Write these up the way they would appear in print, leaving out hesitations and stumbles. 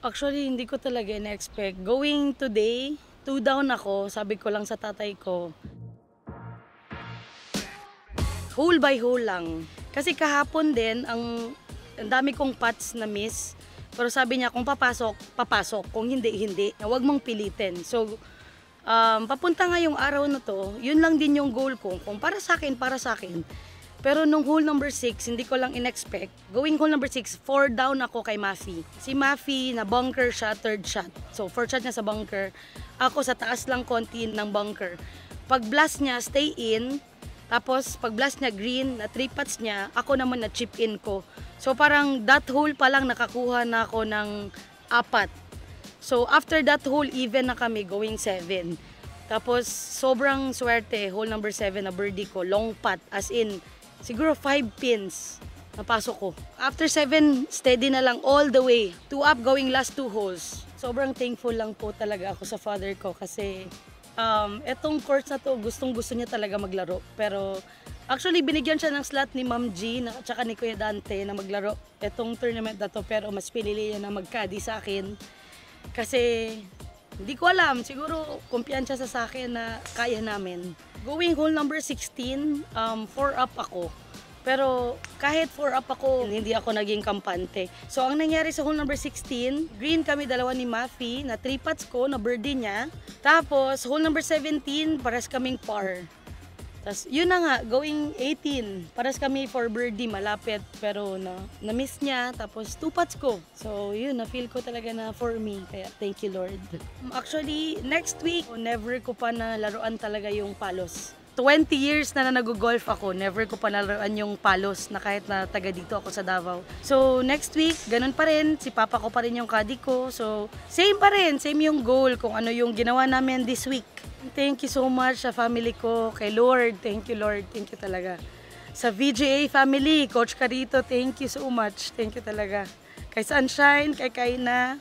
Actually, hindi ko talaga in-expect. Going today, 2 down ako, sabi ko lang sa tatay ko, hole by hole lang. Kasi kahapon din, ang dami kong putts na miss. Pero sabi niya, kung papasok, papasok. Kung hindi, hindi. Huwag mong pilitin. So, papunta nga yung araw na to, yun lang din yung goal ko. Kung para sa akin, para sa akin. Pero nung hole number 6, hindi ko lang in-expect. Going hole number 6, 4 down ako kay Mafi. Si Mafi, na bunker siya, third shot. So, fourth shot niya sa bunker. Ako sa taas lang konti ng bunker. Pag blast niya, stay in. Tapos, pag blast niya green, na 3 putts niya, ako naman na chip in ko. So, parang that hole pa lang nakakuha na ako ng 4. So, after that hole, even na kami, going 7. Tapos, sobrang swerte, hole number 7 na birdie ko, long putt, as in, siguro 5 pins, napasok ko. After 7, steady na lang all the way. 2 up, going last 2 holes. Sobrang thankful lang po talaga ako sa father ko kasi etong course na to, gustong-gusto niya talaga maglaro. Pero actually, binigyan siya ng slot ni Ma'am G at saka ni Kuya Dante na maglaro etong tournament na to. Pero mas pinili niya na magkadi sa akin. Kasi hindi ko alam, siguro kumpiyansya sa akin na kaya namin. Going hole number 16, 4 up ako. Pero kahit 4 up ako, hindi ako naging kampante. So ang nangyari sa hole number 16, green kami dalawa ni Mafi, na 3 putts ko, na birdie niya. Tapos hole number 17, pares kaming par. Tapos yun na nga, going 18, pares kami for birdie, malapit. Pero na-miss niya, tapos 2 putts ko. So yun, na-feel ko talaga na for me. Kaya thank you Lord. Actually, next week, never ko pa nalaruan talaga yung palos. 20 years na nag-golf ako, never ko pa nalaruan yung palos na kahit na taga dito ako sa Davao. So next week, ganun pa rin, si Papa ko pa rin yung caddy ko. So same pa rin, same yung goal kung ano yung ginawa namin this week. Thank you so much sa family ko, kay Lord, thank you Lord, thank you talaga. Sa VGA family, Coach Carito, thank you so much, thank you talaga. Kay Sunshine, kay Kaina,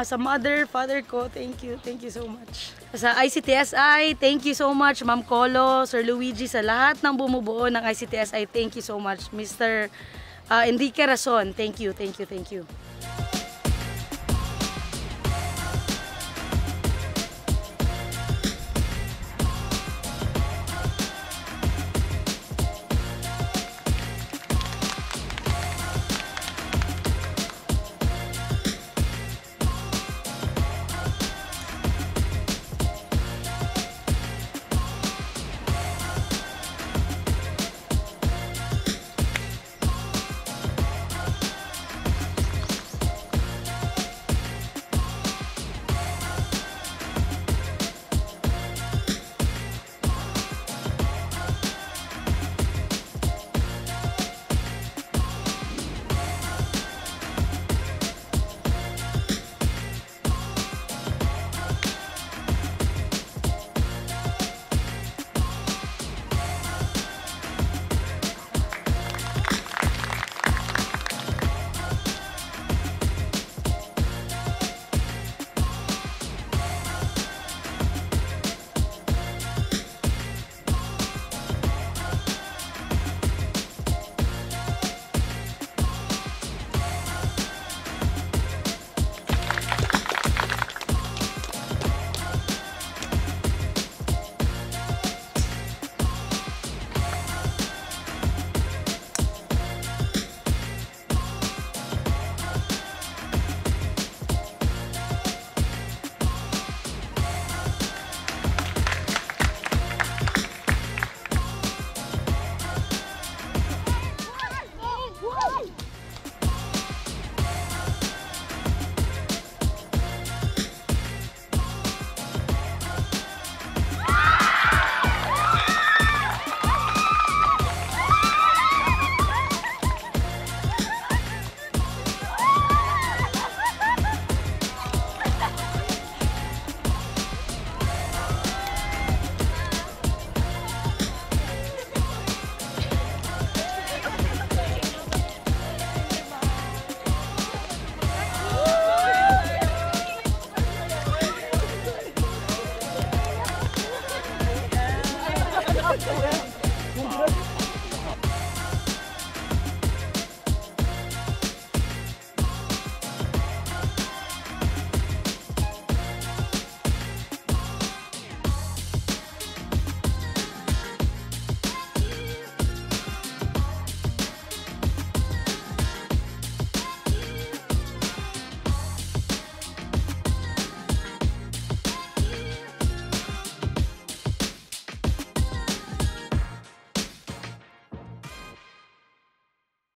sa mother, father ko, thank you so much. Sa ICTSI, thank you so much, Ma'am Colo, Sir Luigi, sa lahat ng bumubuo ng ICTSI, thank you so much. Mr. Enrique Rason, thank you.